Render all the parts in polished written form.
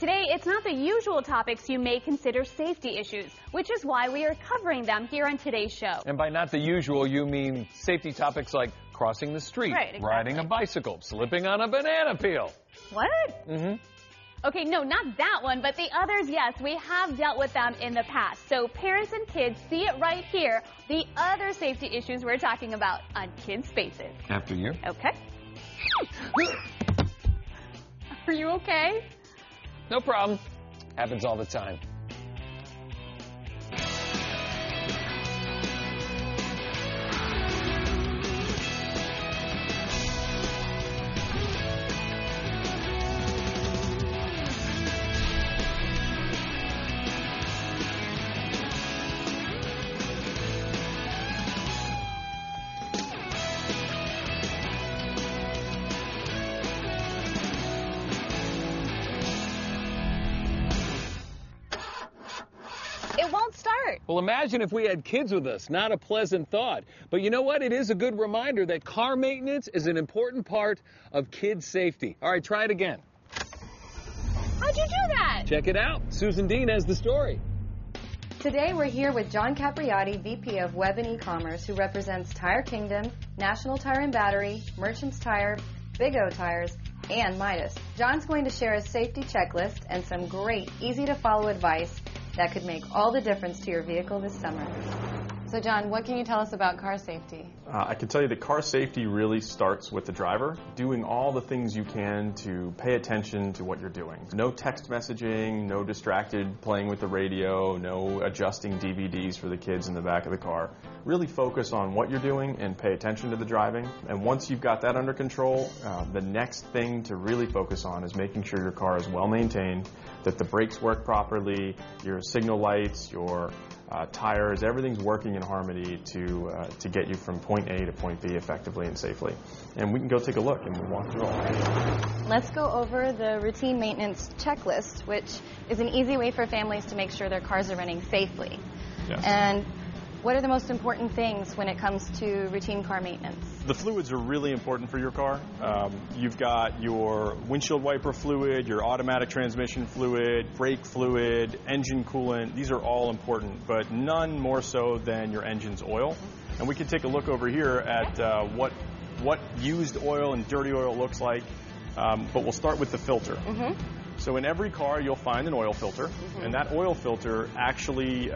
Today, it's not the usual topics you may consider safety issues, which is why we are covering them here on today's show. And by not the usual, you mean safety topics like crossing the street, right, exactly. riding a bicycle, slipping on a banana peel. What? Okay, no, not that one, but the others, yes, we have dealt with them in the past. So parents and kids see it right here, the other safety issues we're talking about on Kids Spaces. After you. Okay. Are you okay? No problem. Happens all the time. It won't start. Well, imagine if we had kids with us. Not a pleasant thought. But you know what? It is a good reminder that car maintenance is an important part of kids' safety. All right, try it again. How'd you do that? Check it out. Susan Dean has the story. Today we're here with John Capriati, VP of Web and E-commerce, who represents Tire Kingdom, National Tire and Battery, Merchants Tire, Big O Tires, and Midas. John's going to share his safety checklist and some great, easy-to-follow advice that could make all the difference to your vehicle this summer. So John, what can you tell us about car safety? I can tell you that car safety really starts with the driver, doing all the things you can to pay attention to what you're doing. No text messaging, no distracted playing with the radio, no adjusting DVDs for the kids in the back of the car. Really focus on what you're doing and pay attention to the driving. And once you've got that under control, the next thing to really focus on is making sure your car is well maintained, that the brakes work properly, your signal lights, your tires, everything's working in harmony to get you from point A to point B effectively and safely. And we can go take a look and we'll walk through all that. Let's go over the routine maintenance checklist, which is an easy way for families to make sure their cars are running safely. Yes. And what are the most important things when it comes to routine car maintenance? The fluids are really important for your car. You've got your windshield wiper fluid, your automatic transmission fluid, brake fluid, engine coolant. These are all important, but none more so than your engine's oil. And we can take a look over here at what used oil and dirty oil looks like, but we'll start with the filter. So in every car, you'll find an oil filter, and that oil filter actually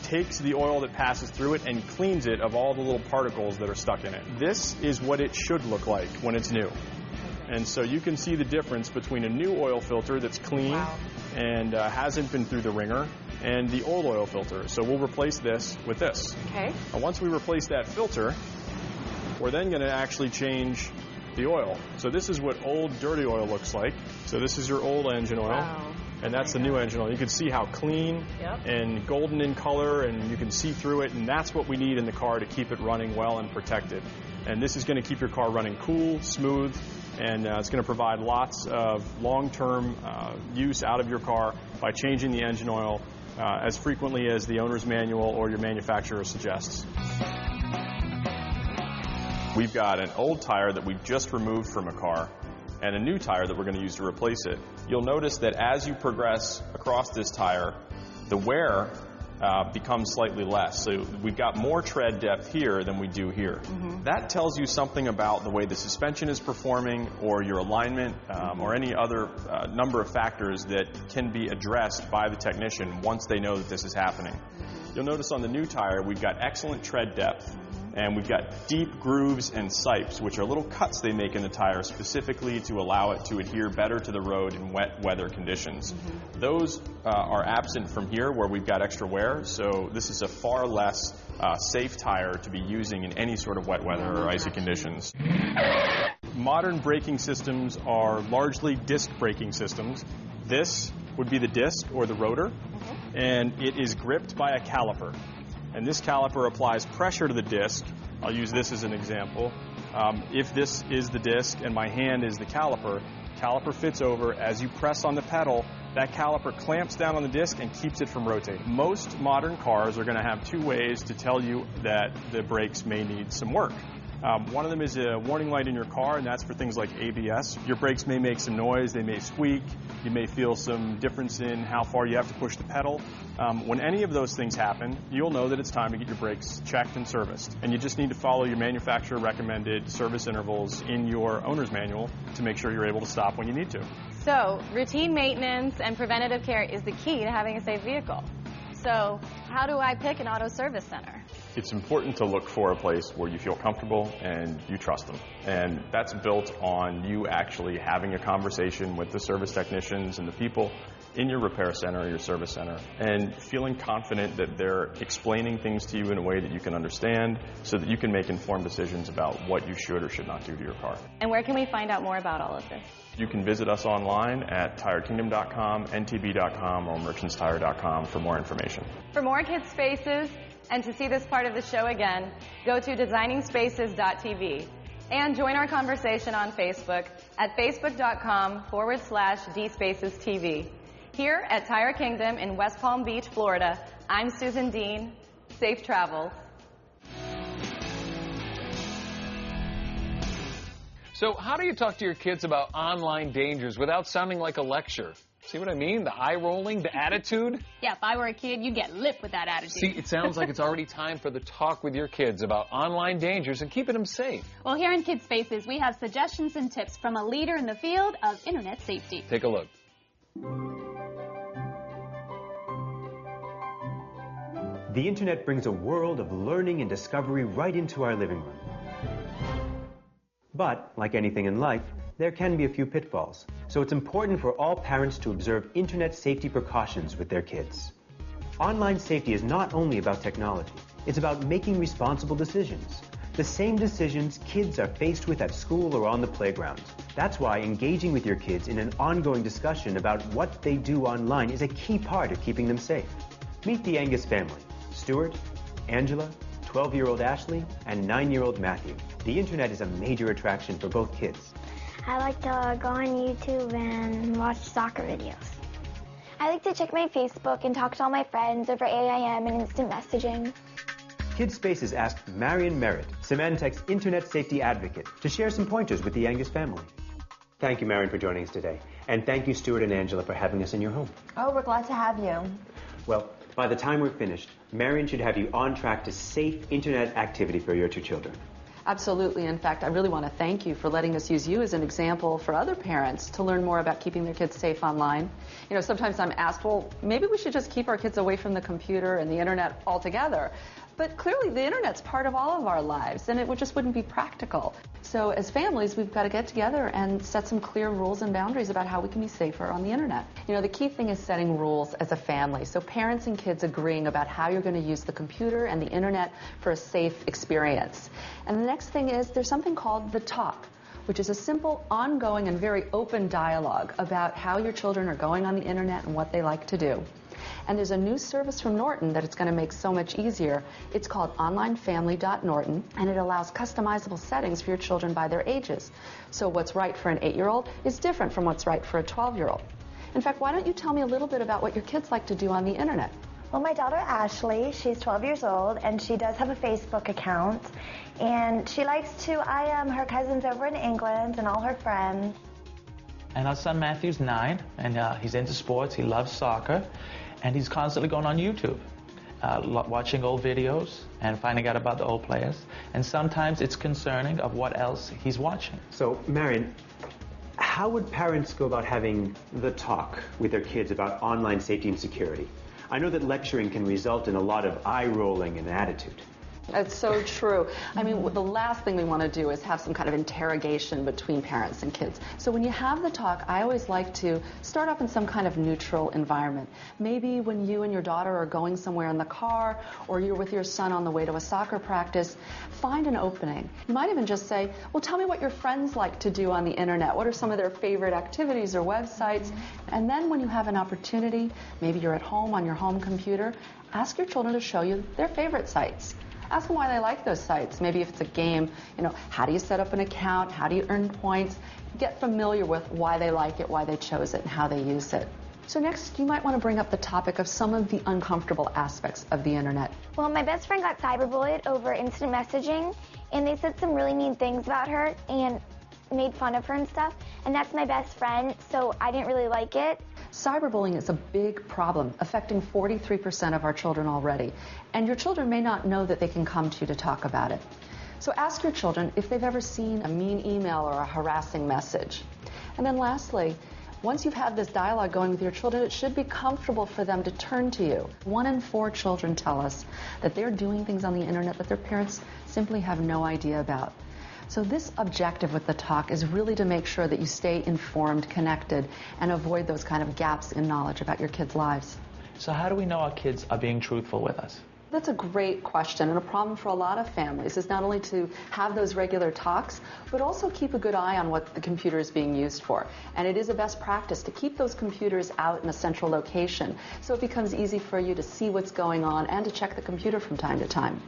takes the oil that passes through it and cleans it of all the little particles that are stuck in it. This is what it should look like when it's new. And so you can see the difference between a new oil filter that's clean and hasn't been through the ringer and the old oil filter. So we'll replace this with this. Okay. And once we replace that filter, we're then going to actually change the oil. So this is what old dirty oil looks like. So this is your old engine oil. Wow. And that's the new engine oil. You can see how clean and golden in color, and you can see through it, and that's what we need in the car to keep it running well and protected. And this is going to keep your car running cool, smooth, and it's going to provide lots of long-term use out of your car by changing the engine oil as frequently as the owner's manual or your manufacturer suggests. We've got an old tire that we just removed from a car and a new tire that we're going to use to replace it. You'll notice that as you progress across this tire, the wear becomes slightly less. So we've got more tread depth here than we do here. That tells you something about the way the suspension is performing or your alignment or any other number of factors that can be addressed by the technician once they know that this is happening. You'll notice on the new tire we've got excellent tread depth, and we've got deep grooves and sipes, which are little cuts they make in the tire specifically to allow it to adhere better to the road in wet weather conditions. Those are absent from here where we've got extra wear, so this is a far less safe tire to be using in any sort of wet weather or icy conditions. Modern braking systems are largely disc braking systems. This would be the disc or the rotor, and it is gripped by a caliper. And this caliper applies pressure to the disc. I'll use this as an example. If this is the disc and my hand is the caliper fits over. As you press on the pedal, that caliper clamps down on the disc and keeps it from rotating. Most modern cars are going to have two ways to tell you that the brakes may need some work. One of them is a warning light in your car, and that's for things like ABS. Your brakes may make some noise, they may squeak, you may feel some difference in how far you have to push the pedal. When any of those things happen, you'll know that it's time to get your brakes checked and serviced. And you just need to follow your manufacturer recommended service intervals in your owner's manual to make sure you're able to stop when you need to. So, routine maintenance and preventative care is the key to having a safe vehicle. So, how do I pick an auto service center? It's important to look for a place where you feel comfortable and you trust them. And that's built on you actually having a conversation with the service technicians and the people in your repair center or your service center and feeling confident that they're explaining things to you in a way that you can understand so that you can make informed decisions about what you should or should not do to your car. And where can we find out more about all of this? You can visit us online at tirekingdom.com, ntb.com, or merchantstire.com for more information. For more Kids Spaces and to see this part of the show again, go to designingspaces.tv and join our conversation on Facebook at facebook.com/dspacestv. Here at Tire Kingdom in West Palm Beach, Florida, I'm Susan Dean. Safe travels. So how do you talk to your kids about online dangers without sounding like a lecture? See what I mean? The eye rolling, the attitude? Yeah, if I were a kid, you'd get lit with that attitude. See, it sounds like it's already time for the talk with your kids about online dangers and keeping them safe. Well, here in Kids Spaces, we have suggestions and tips from a leader in the field of internet safety. Take a look. The internet brings a world of learning and discovery right into our living room. But, like anything in life, there can be a few pitfalls. So it's important for all parents to observe internet safety precautions with their kids. Online safety is not only about technology. It's about making responsible decisions. The same decisions kids are faced with at school or on the playground. That's why engaging with your kids in an ongoing discussion about what they do online is a key part of keeping them safe. Meet the Angus family. Stuart, Angela, 12-year-old Ashley, and 9-year-old Matthew. The internet is a major attraction for both kids. I like to go on YouTube and watch soccer videos. I like to check my Facebook and talk to all my friends over AIM and instant messaging. Kids Spaces asked Marion Merritt, Symantec's internet safety advocate, to share some pointers with the Angus family. Thank you, Marion, for joining us today. And thank you, Stuart and Angela, for having us in your home. Oh, we're glad to have you. Well, by the time we're finished, Marion should have you on track to safe internet activity for your two children. Absolutely. In fact, I really want to thank you for letting us use you as an example for other parents to learn more about keeping their kids safe online. You know, sometimes I'm asked, well, maybe we should just keep our kids away from the computer and the internet altogether. But clearly the internet's part of all of our lives, and it just wouldn't be practical. So as families, we've got to get together and set some clear rules and boundaries about how we can be safer on the internet. You know, the key thing is setting rules as a family. So parents and kids agreeing about how you're going to use the computer and the internet for a safe experience. And the next thing is there's something called the talk, which is a simple, ongoing, and very open dialogue about how your children are going on the internet and what they like to do. And there's a new service from Norton that it's going to make so much easier. It's called OnlineFamily.Norton, and it allows customizable settings for your children by their ages. So what's right for an 8-year-old is different from what's right for a 12-year-old. In fact, why don't you tell me a little bit about what your kids like to do on the internet? Well, my daughter Ashley, she's 12 years old, and she does have a Facebook account. And she likes to IM her cousins over in England and all her friends. And our son Matthew's 9, and he's into sports. He loves soccer, and he's constantly going on YouTube, watching old videos and finding out about the old players. And sometimes it's concerning of what else he's watching. So, Marion, how would parents go about having the talk with their kids about online safety and security? I know that lecturing can result in a lot of eye-rolling and attitude. That's so true. I mean, the last thing we want to do is have some kind of interrogation between parents and kids. So when you have the talk, I always like to start off in some kind of neutral environment. Maybe when you and your daughter are going somewhere in the car, or you're with your son on the way to a soccer practice, find an opening. You might even just say, well, tell me what your friends like to do on the internet. What are some of their favorite activities or websites? And then when you have an opportunity, maybe you're at home on your home computer, ask your children to show you their favorite sites. Ask them why they like those sites. Maybe if it's a game, you know, how do you set up an account? How do you earn points? Get familiar with why they like it, why they chose it, and how they use it. So next, you might want to bring up the topic of some of the uncomfortable aspects of the internet. Well, my best friend got cyberbullied over instant messaging, and they said some really mean things about her and made fun of her and stuff, and that's my best friend, so I didn't really like it. Cyberbullying is a big problem affecting 43% of our children already, and your children may not know that they can come to you to talk about it. So ask your children if they've ever seen a mean email or a harassing message. And then lastly, once you've had this dialogue going with your children, it should be comfortable for them to turn to you. 1 in 4 children tell us that they're doing things on the internet that their parents simply have no idea about. So this objective with the talk is really to make sure that you stay informed, connected, and avoid those kind of gaps in knowledge about your kids' lives. So how do we know our kids are being truthful with us? That's a great question, and a problem for a lot of families is not only to have those regular talks, but also keep a good eye on what the computer is being used for. And it is a best practice to keep those computers out in a central location so it becomes easy for you to see what's going on and to check the computer from time to time.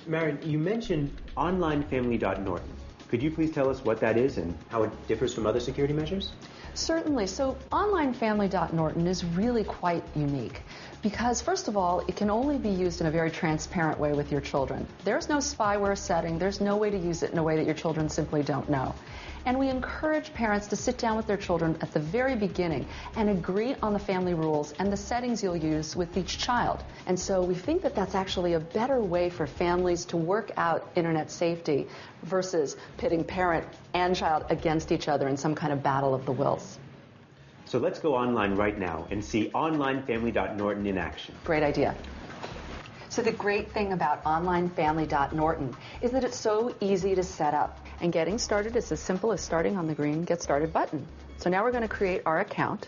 Marion, you mentioned OnlineFamily.Norton. Could you please tell us what that is and how it differs from other security measures? Certainly. So OnlineFamily.Norton is really quite unique because, first of all, it can only be used in a very transparent way with your children. There's no spyware setting. There's no way to use it in a way that your children simply don't know. And we encourage parents to sit down with their children at the very beginning and agree on the family rules and the settings you'll use with each child. And so we think that that's actually a better way for families to work out internet safety versus pitting parent and child against each other in some kind of battle of the wills. So let's go online right now and see OnlineFamily.Norton in action. Great idea. So the great thing about OnlineFamily.Norton is that it's so easy to set up. And getting started is as simple as starting on the green Get Started button. So now we're going to create our account.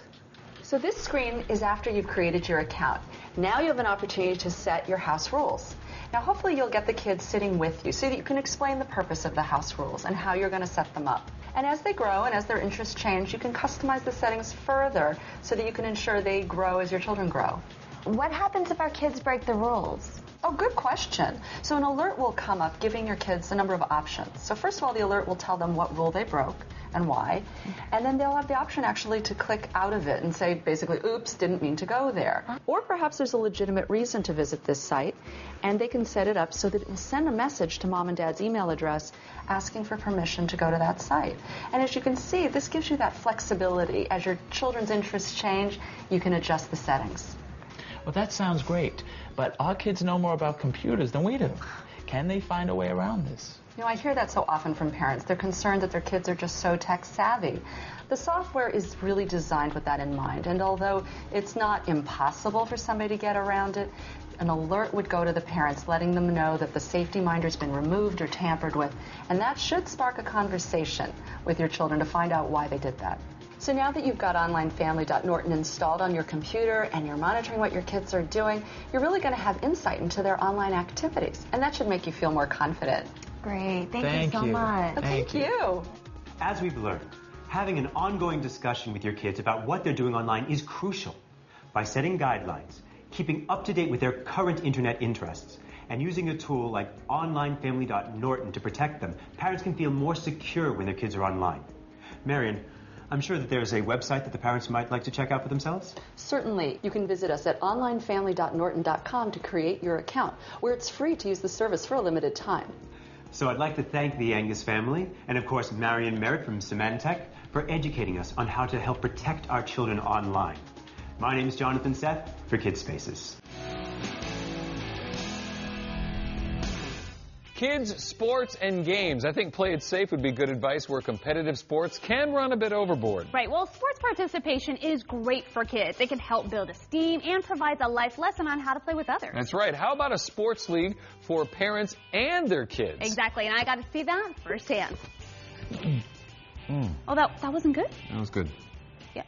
So this screen is after you've created your account. Now you have an opportunity to set your house rules. Now hopefully you'll get the kids sitting with you so that you can explain the purpose of the house rules and how you're going to set them up. And as they grow and as their interests change, you can customize the settings further so that you can ensure they grow as your children grow. What happens if our kids break the rules? Oh, good question. So an alert will come up giving your kids a number of options. So first of all, the alert will tell them what rule they broke and why. And then they'll have the option actually to click out of it and say basically, oops, didn't mean to go there. Or perhaps there's a legitimate reason to visit this site and they can set it up so that it will send a message to mom and dad's email address asking for permission to go to that site. And as you can see, this gives you that flexibility. As your children's interests change, you can adjust the settings. Well, that sounds great, but our kids know more about computers than we do. Can they find a way around this? You know, I hear that so often from parents. They're concerned that their kids are just so tech savvy. The software is really designed with that in mind, and although it's not impossible for somebody to get around it, an alert would go to the parents letting them know that the safety minder's been removed or tampered with, and that should spark a conversation with your children to find out why they did that. So now that you've got OnlineFamily.Norton installed on your computer and you're monitoring what your kids are doing, you're really going to have insight into their online activities, and that should make you feel more confident. Great. Thank you so much. Thank you. As we've learned, having an ongoing discussion with your kids about what they're doing online is crucial. By setting guidelines, keeping up to date with their current internet interests, and using a tool like OnlineFamily.Norton to protect them, parents can feel more secure when their kids are online. Marion, I'm sure that there's a website that the parents might like to check out for themselves. Certainly. You can visit us at OnlineFamily.Norton.com to create your account, where it's free to use the service for a limited time. So I'd like to thank the Angus family, and of course Marion Merritt from Symantec, for educating us on how to help protect our children online. My name is Jonathan Seth for Kids Spaces. Kids, sports, and games. I think play it safe would be good advice where competitive sports can run a bit overboard. Right. Well, sports participation is great for kids. It can help build esteem and provides a life lesson on how to play with others. That's right. How about a sports league for parents and their kids? Exactly. And I got to see that firsthand. Oh, that wasn't good? That was good. Yeah.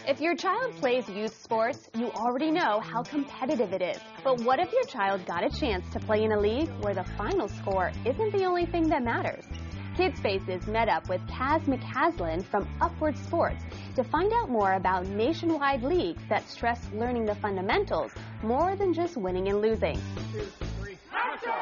If your child plays youth sports, you already know how competitive it is. But what if your child got a chance to play in a league where the final score isn't the only thing that matters? Kids Spaces met up with Kaz McCaslin from Upward Sports to find out more about nationwide leagues that stress learning the fundamentals more than just winning and losing. 1, 2, 3, action!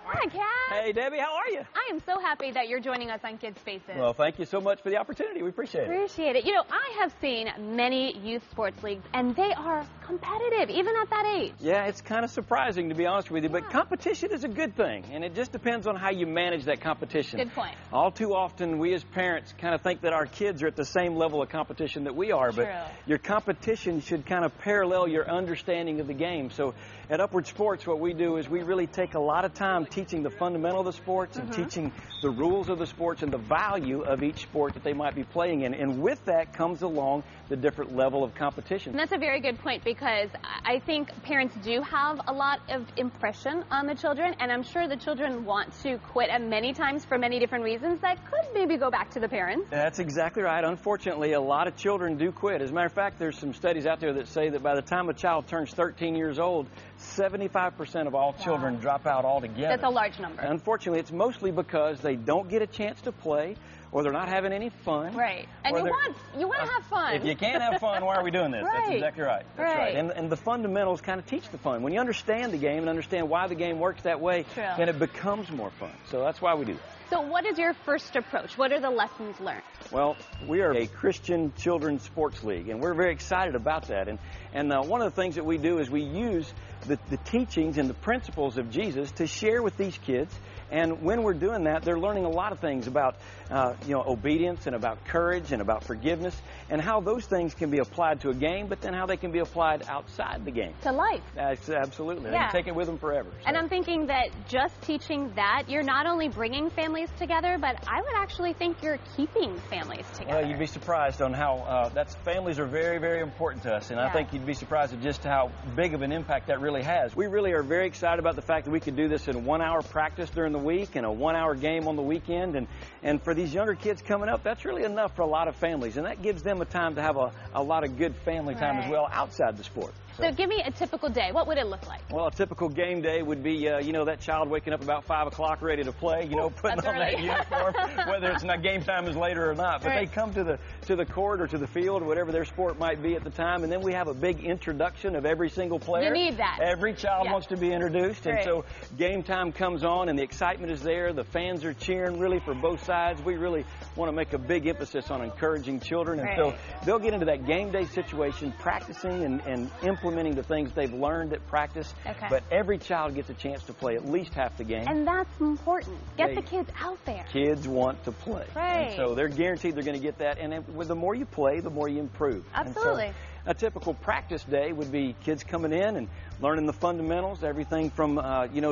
Hi, Kaz! Hey, Debbie, how are you? I am so happy that you're joining us on Kids Spaces. Well, thank you so much for the opportunity. We appreciate it. Appreciate it. You know, I have seen many youth sports leagues, and they are competitive, even at that age. Yeah, it's kind of surprising, to be honest with you, but competition is a good thing, and it just depends on how you manage that competition. Good point. All too often, we as parents kind of think that our kids are at the same level of competition that we are, True. but your competition should kind of parallel your understanding of the game. So at Upward Sports, what we do is we really take a lot of time teaching the fundamental of the sports and teaching the rules of the sports and the value of each sport that they might be playing in. And with that comes along the different level of competition. And that's a very good point, because I think parents do have a lot of impression on the children, and I'm sure the children want to quit at many times for many different reasons that could maybe go back to the parents. That's exactly right. Unfortunately, a lot of children do quit. As a matter of fact, there's some studies out there that say that by the time a child turns 13 years old, 75% of all children drop out altogether. That's a large number. Unfortunately, it's mostly because they don't get a chance to play, or they're not having any fun. Right. And you want to have fun. If you can't have fun, why are we doing this? Right. That's exactly right. That's right. And the fundamentals kind of teach the fun. When you understand the game and understand why the game works that way, then it becomes more fun. So that's why we do that. So what is your first approach? What are the lessons learned? Well, we are a Christian children's sports league, and we're very excited about that. And one of the things that we do is we use the teachings and the principles of Jesus to share with these kids. And when we're doing that, they're learning a lot of things about, obedience and about courage and about forgiveness and how those things can be applied to a game, but then how they can be applied outside the game. To life. Absolutely. Yeah. They can take it with them forever. So. And I'm thinking that just teaching that, you're not only bringing families together, but I would actually think you're keeping families together. Well, you'd be surprised on how families are very, very important to us, and I think you'd be surprised at just how big of an impact that really has. We really are very excited about the fact that we could do this in 1 hour practice during the week and a 1 hour game on the weekend, and for these younger kids coming up, that's really enough for a lot of families, and that gives them a time to have a lot of good family time as well outside the sport. So give me a typical day. What would it look like? Well, a typical game day would be, that child waking up about 5 o'clock ready to play, putting on that uniform, whether it's not game time is later or not. But they come to the court or to the field, whatever their sport might be at the time, and then we have a big introduction of every single player. You need that. Every child wants to be introduced, and so game time comes on, and the excitement is there. The fans are cheering really for both sides. We really want to make a big emphasis on encouraging children, and so they'll get into that game day situation, practicing and implementing the things they've learned at practice. But every child gets a chance to play at least half the game. And that's important. Get the kids out there. Kids want to play. And so they're guaranteed they're going to get that. And the more you play, the more you improve. Absolutely. And so a typical practice day would be kids coming in and learning the fundamentals, everything from,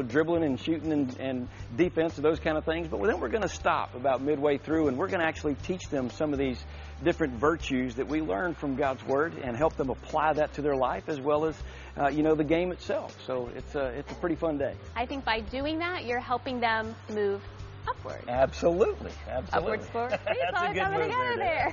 dribbling and shooting and defense and those kind of things. But then we're going to stop about midway through, and we're going to actually teach them some of these different virtues that we learn from God's Word and help them apply that to their life as well as, the game itself. So it's a pretty fun day. I think by doing that, you're helping them move upward. Absolutely. Upward sport. That's a good move there.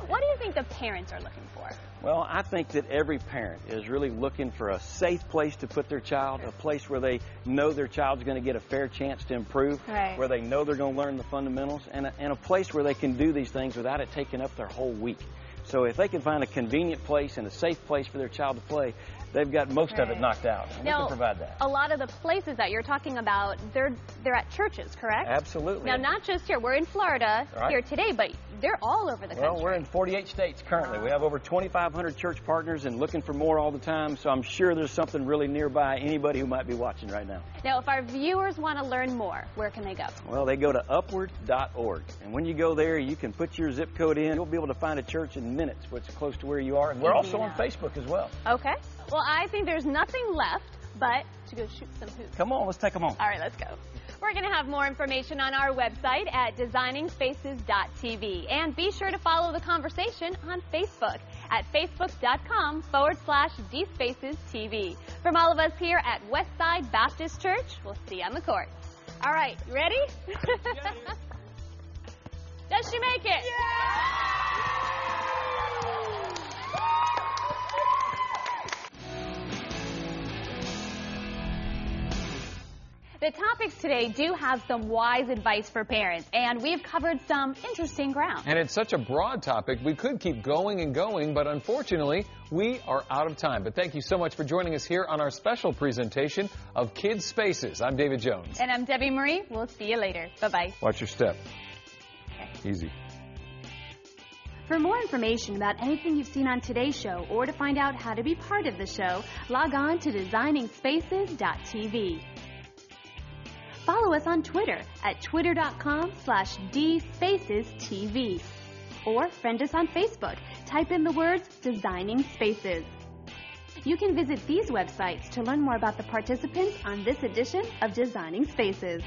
What do you think the parents are looking for? Well, I think that every parent is really looking for a safe place to put their child, a place where they know their child's going to get a fair chance to improve, where they know they're going to learn the fundamentals, and a place where they can do these things without it taking up their whole week. So if they can find a convenient place and a safe place for their child to play, they've got most of it knocked out. And we can provide that. A lot of the places that you're talking about, they're at churches, correct? Absolutely. Now, not just here. We're in Florida here today, but they're all over the country. Well, we're in 48 states currently. We have over 2,500 church partners and looking for more all the time, so I'm sure there's something really nearby anybody who might be watching right now. Now, if our viewers want to learn more, where can they go? Well, they go to upward.org, and when you go there, you can put your zip code in. You'll be able to find a church in minutes, which is close to where you are. And we're also on Facebook as well. Okay. Well, I think there's nothing left but to go shoot some hoops. Come on, let's take them on. All right, let's go. We're going to have more information on our website at designingspaces.tv. And be sure to follow the conversation on Facebook at facebook.com/dspacestv. From all of us here at Westside Baptist Church, we'll see you on the court. All right, you ready? Does she make it? The The topics today do have some wise advice for parents, and we've covered some interesting ground. And it's such a broad topic, we could keep going and going, but unfortunately, we are out of time. But thank you so much for joining us here on our special presentation of Kids Spaces. I'm David Jones. And I'm Debbie Marie. We'll see you later. Bye-bye. Watch your step. Okay. Easy. For more information about anything you've seen on today's show or to find out how to be part of the show, log on to designingspaces.tv. Follow us on Twitter at twitter.com/dspacestv. Or friend us on Facebook. Type in the words Designing Spaces. You can visit these websites to learn more about the participants on this edition of Designing Spaces.